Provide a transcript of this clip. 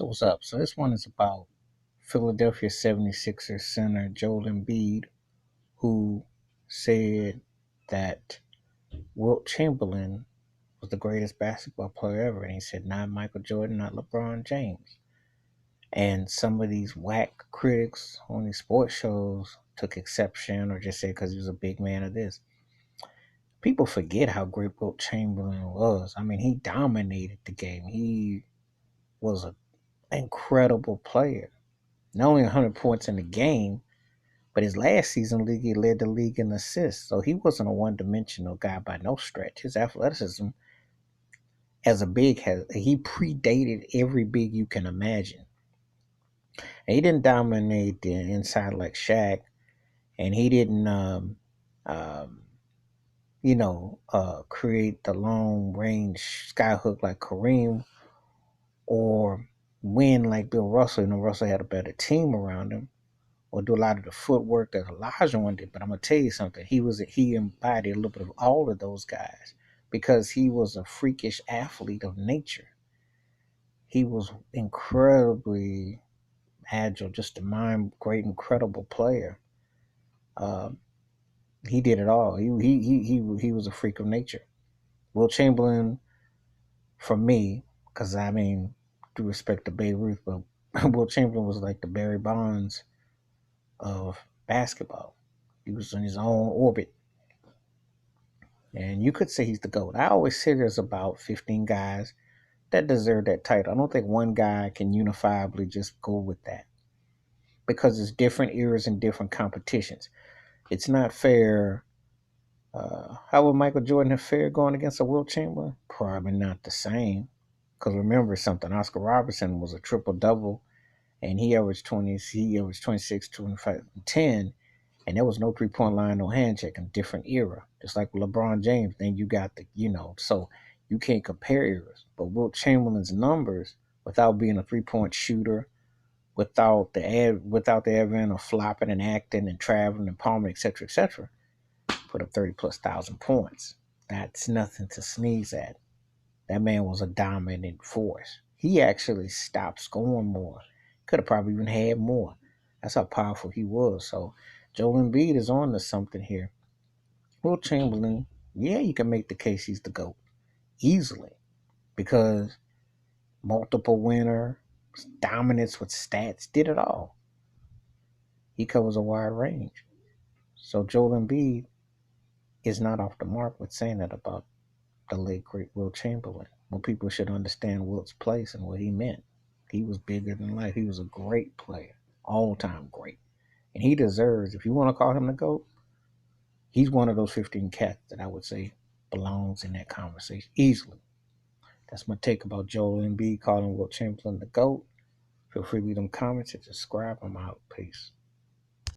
So what's up? So this one is about Philadelphia 76ers center Joel Embiid, who said that Wilt Chamberlain was the greatest basketball player ever. And he said, not Michael Jordan, not LeBron James. And some of these whack critics on these sports shows took exception or just said because he was a big man of this. People forget how great Wilt Chamberlain was. I mean, he dominated the game. He was an incredible player. Not only 100 points in the game, but his last season league, he led the league in assists. So he wasn't a one-dimensional guy by no stretch. His athleticism as a big he predated every big you can imagine. And he didn't dominate the inside like Shaq, and he didn't, um, create the long range skyhook like Kareem or win like Bill Russell. Russell had a better team around him or do a lot of the footwork that Elijah one did. But I'm gonna tell you something. He embodied a little bit of all of those guys because he was a freakish athlete of nature. He was incredibly agile, just a great, incredible player. Um, he did it all. He was a freak of nature. Will Chamberlain, for me, because I mean, due respect to Babe Ruth, but Will Chamberlain was like the Barry Bonds of basketball. He was in his own orbit. And you could say he's the GOAT. I always say there's about 15 guys that deserve that title. I don't think one guy can unifiably just go with that because it's different eras and different competitions. It's not fair. How would Michael Jordan have fared going against a Wilt Chamberlain? Probably not the same. Because remember something, Oscar Robertson was a triple double, and he averaged 20. He averaged 26, 25, and 10. And there was no 3 point line, no hand check in different era. Just like with LeBron James, then you got so you can't compare eras. But Wilt Chamberlain's numbers, without being a 3 point shooter, without the advent of flopping and acting and traveling and palming, etc., put up 30 plus thousand points. That's nothing to sneeze at. That man was a dominant force. He actually stopped scoring more. Could have probably even had more. That's how powerful he was. So Joel Embiid is on to something here. Will Chamberlain, yeah, you can make the case he's the GOAT easily because multiple winner, dominance with stats, did it all. He covers a wide range. So Joel Embiid is not off the mark with saying that about the late great Will Chamberlain. Well, people should understand Wilt's place and what he meant. He was bigger than life. He was a great player, all time great. And he deserves, if you want to call him the GOAT, he's one of those 15 cats that I would say belongs in that conversation easily. That's my take about Joel Embiid calling Wilt Chamberlain the GOAT. Feel free to leave them comments and subscribe. I'm out. Peace.